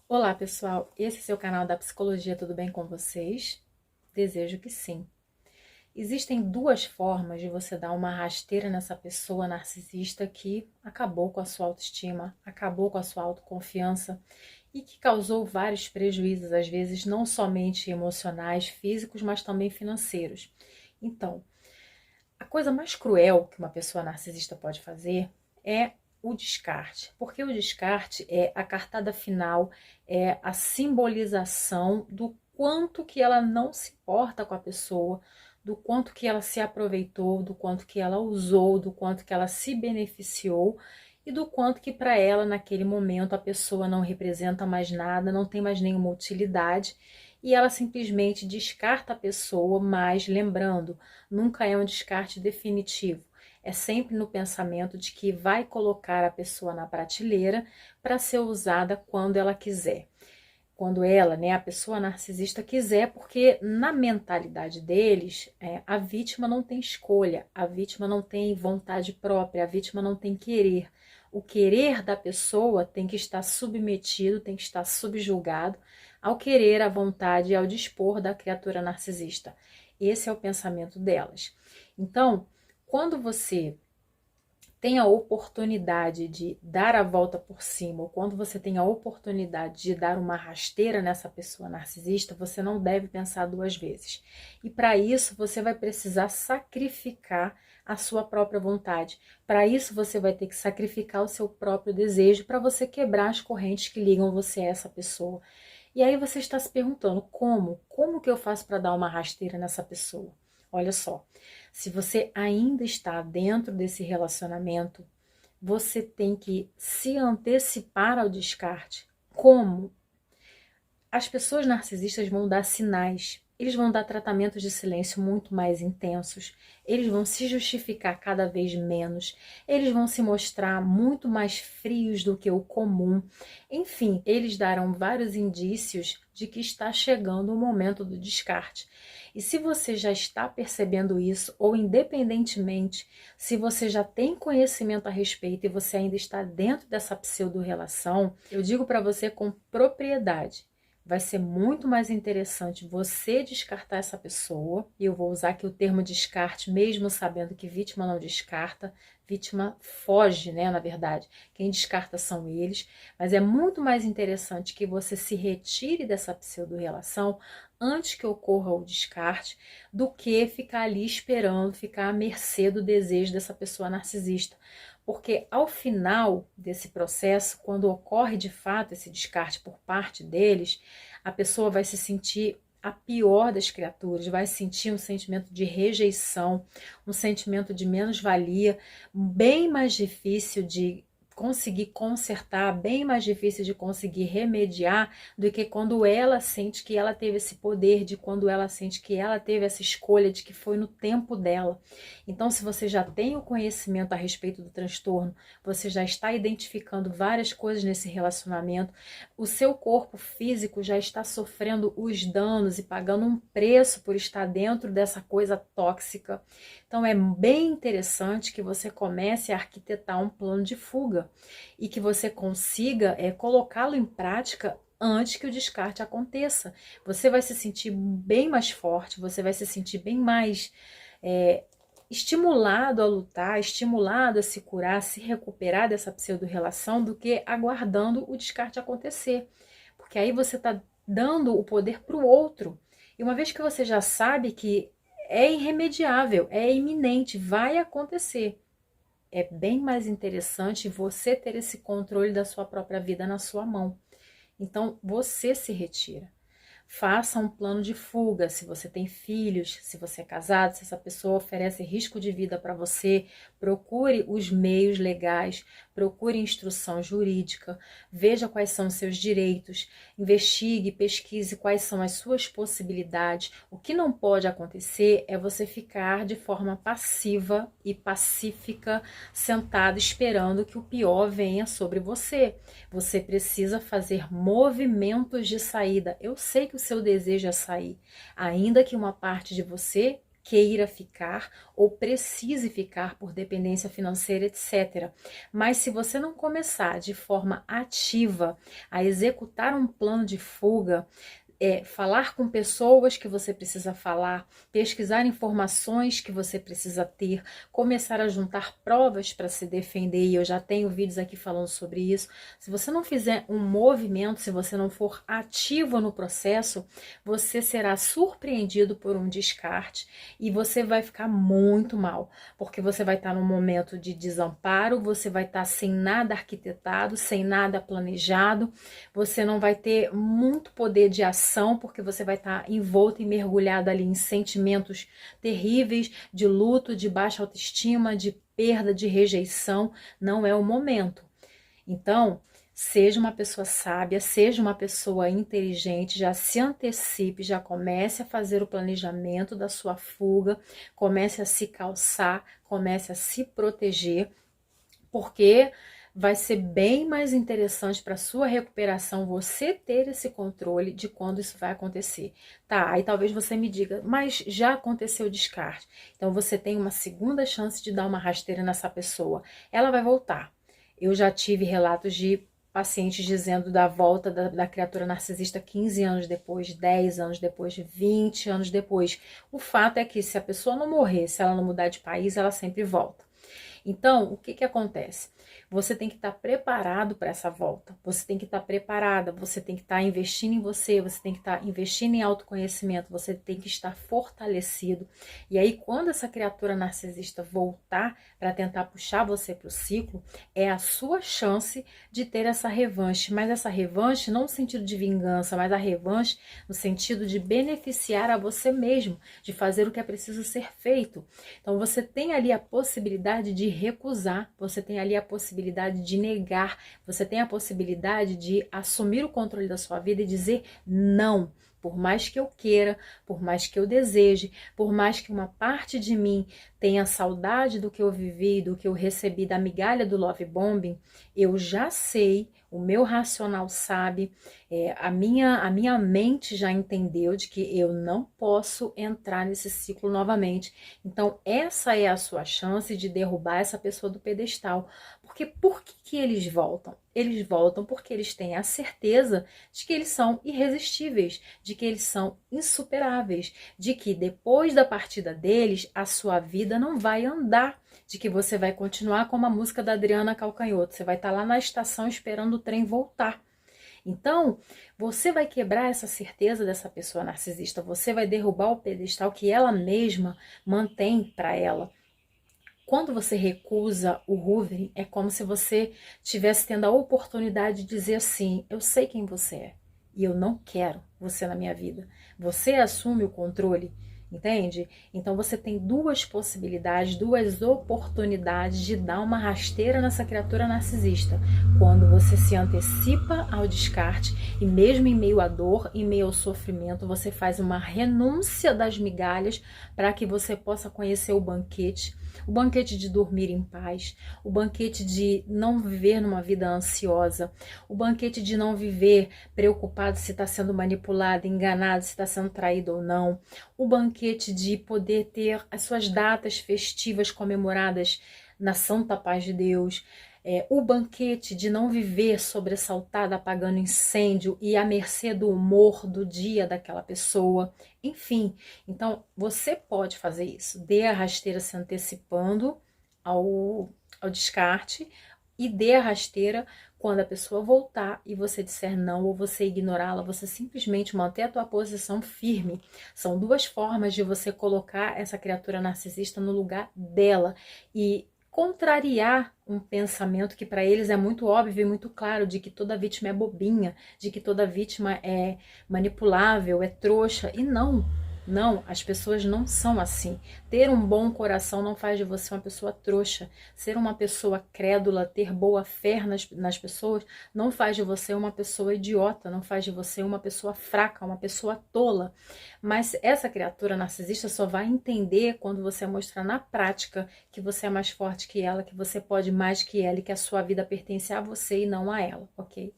Olá, pessoal. Esse é seu canal da Psicologia, tudo bem com vocês? Desejo que sim. Existem duas formas de você dar uma rasteira nessa pessoa narcisista que acabou com a sua autoestima, acabou com a sua autoconfiança e que causou vários prejuízos, às vezes não somente emocionais, físicos, mas também financeiros. Então, a coisa mais cruel que uma pessoa narcisista pode fazer é o descarte, porque o descarte é a cartada final, é a simbolização do quanto que ela não se importa com a pessoa, do quanto que ela se aproveitou, do quanto que ela usou, do quanto que ela se beneficiou e do quanto que para ela naquele momento a pessoa não representa mais nada, não tem mais nenhuma utilidade e ela simplesmente descarta a pessoa, mas lembrando, nunca é um descarte definitivo. É sempre no pensamento de que vai colocar a pessoa na prateleira para ser usada quando ela quiser. Quando ela, a pessoa narcisista quiser, porque na mentalidade deles, a vítima não tem escolha, a vítima não tem vontade própria, a vítima não tem querer. O querer da pessoa tem que estar submetido, tem que estar subjugado ao querer, à vontade e ao dispor da criatura narcisista. Esse é o pensamento delas. Então, quando você tem a oportunidade de dar a volta por cima, ou quando você tem a oportunidade de dar uma rasteira nessa pessoa narcisista, você não deve pensar duas vezes. E para isso você vai precisar sacrificar a sua própria vontade. Para isso você vai ter que sacrificar o seu próprio desejo para você quebrar as correntes que ligam você a essa pessoa. E aí você está se perguntando como? Como que eu faço para dar uma rasteira nessa pessoa? Olha só, se você ainda está dentro desse relacionamento, você tem que se antecipar ao descarte. Como? As pessoas narcisistas vão dar sinais, eles vão dar tratamentos de silêncio muito mais intensos, eles vão se justificar cada vez menos, eles vão se mostrar muito mais frios do que o comum. Enfim, eles darão vários indícios de que está chegando o momento do descarte. E se você já está percebendo isso, ou independentemente, se você já tem conhecimento a respeito e você ainda está dentro dessa pseudo-relação, eu digo para você com propriedade, vai ser muito mais interessante você descartar essa pessoa, e eu vou usar aqui o termo descarte, mesmo sabendo que vítima não descarta, vítima foge, na verdade. Quem descarta são eles, mas é muito mais interessante que você se retire dessa pseudo-relação antes que ocorra o descarte, do que ficar ali esperando, ficar à mercê do desejo dessa pessoa narcisista. Porque ao final desse processo, quando ocorre de fato esse descarte por parte deles, a pessoa vai se sentir a pior das criaturas, vai sentir um sentimento de rejeição, um sentimento de menos-valia, bem mais difícil de conseguir consertar, bem mais difícil de conseguir remediar do que quando ela sente que ela teve esse poder, de quando ela sente que ela teve essa escolha, de que foi no tempo dela. Então, se você já tem o conhecimento a respeito do transtorno, você já está identificando várias coisas nesse relacionamento, o seu corpo físico já está sofrendo os danos e pagando um preço por estar dentro dessa coisa tóxica. Então é bem interessante que você comece a arquitetar um plano de fuga e que você consiga colocá-lo em prática antes que o descarte aconteça. Você vai se sentir bem mais forte, você vai se sentir bem mais estimulado a lutar, estimulado a se curar, a se recuperar dessa pseudo-relação do que aguardando o descarte acontecer. Porque aí você está dando o poder para o outro. E uma vez que você já sabe que é irremediável, é iminente, vai acontecer. É bem mais interessante você ter esse controle da sua própria vida na sua mão. Então, você se retira. Faça um plano de fuga, se você tem filhos, se você é casado, se essa pessoa oferece risco de vida para você, procure os meios legais, procure instrução jurídica, veja quais são os seus direitos, investigue, pesquise quais são as suas possibilidades. O que não pode acontecer é você ficar de forma passiva e pacífica, sentado esperando que o pior venha sobre você. Você precisa fazer movimentos de saída. Eu sei que o seu desejo é sair, ainda que uma parte de você queira ficar ou precise ficar por dependência financeira, etc. Mas se você não começar de forma ativa a executar um plano de fuga, falar com pessoas que você precisa falar, pesquisar informações que você precisa ter, começar a juntar provas para se defender, e eu já tenho vídeos aqui falando sobre isso. Se você não fizer um movimento, se você não for ativo no processo, você será surpreendido por um descarte e você vai ficar muito mal, porque você vai estar num momento de desamparo, você vai estar sem nada arquitetado, sem nada planejado, você não vai ter muito poder de ação, porque você vai estar envolto e mergulhado ali em sentimentos terríveis de luto, de baixa autoestima, de perda, de rejeição. Não é o momento. Então, seja uma pessoa sábia, seja uma pessoa inteligente, já se antecipe, já comece a fazer o planejamento da sua fuga, comece a se calçar, comece a se proteger, porque vai ser bem mais interessante para sua recuperação você ter esse controle de quando isso vai acontecer. Tá, aí talvez você me diga, mas já aconteceu o descarte. Então você tem uma segunda chance de dar uma rasteira nessa pessoa. Ela vai voltar. Eu já tive relatos de pacientes dizendo da volta da criatura narcisista 15 anos depois, 10 anos depois, 20 anos depois. O fato é que se a pessoa não morrer, se ela não mudar de país, ela sempre volta. Então, o que acontece? Você tem que estar preparado para essa volta, você tem que estar preparada, você tem que estar investindo em você, você tem que estar investindo em autoconhecimento, você tem que estar fortalecido. E aí, quando essa criatura narcisista voltar para tentar puxar você para o ciclo, é a sua chance de ter essa revanche. Mas essa revanche não no sentido de vingança, mas a revanche no sentido de beneficiar a você mesmo, de fazer o que é preciso ser feito. Então, você tem ali a possibilidade de recusar, você tem ali a possibilidade de negar, você tem a possibilidade de assumir o controle da sua vida e dizer não. Por mais que eu queira, por mais que eu deseje, por mais que uma parte de mim tenha saudade do que eu vivi, do que eu recebi da migalha do love bombing, eu já sei, o meu racional sabe, a minha mente já entendeu de que eu não posso entrar nesse ciclo novamente. Então essa é a sua chance de derrubar essa pessoa do pedestal. Porque por que eles voltam? Eles voltam porque eles têm a certeza de que eles são irresistíveis, de que eles são insuperáveis, de que depois da partida deles, a sua vida não vai andar, de que você vai continuar como a música da Adriana Calcanhoto, você vai estar lá na estação esperando o trem voltar. Então, você vai quebrar essa certeza dessa pessoa narcisista, você vai derrubar o pedestal que ela mesma mantém para ela. Quando você recusa o hoovering, é como se você estivesse tendo a oportunidade de dizer assim, eu sei quem você é e eu não quero você na minha vida. Você assume o controle, entende? Então você tem duas possibilidades, duas oportunidades de dar uma rasteira nessa criatura narcisista. Quando você se antecipa ao descarte e mesmo em meio à dor, em meio ao sofrimento, você faz uma renúncia das migalhas para que você possa conhecer o banquete de dormir em paz, o banquete de não viver numa vida ansiosa, o banquete de não viver preocupado se está sendo manipulado, enganado, se está sendo traído ou não, o banquete de poder ter as suas datas festivas comemoradas na santa paz de Deus, o banquete de não viver sobressaltada, apagando incêndio e à mercê do humor do dia daquela pessoa. Enfim, então você pode fazer isso. Dê a rasteira se antecipando ao descarte e dê a rasteira quando a pessoa voltar e você disser não ou você ignorá-la, você simplesmente manter a tua posição firme. São duas formas de você colocar essa criatura narcisista no lugar dela e contrariar um pensamento que para eles é muito óbvio e muito claro, de que toda vítima é bobinha, de que toda vítima é manipulável, é trouxa, e não, as pessoas não são assim. Ter um bom coração não faz de você uma pessoa trouxa. Ser uma pessoa crédula, ter boa fé nas pessoas, não faz de você uma pessoa idiota, não faz de você uma pessoa fraca, uma pessoa tola. Mas essa criatura narcisista só vai entender quando você mostrar na prática que você é mais forte que ela, que você pode mais que ela e que a sua vida pertence a você e não a ela, ok?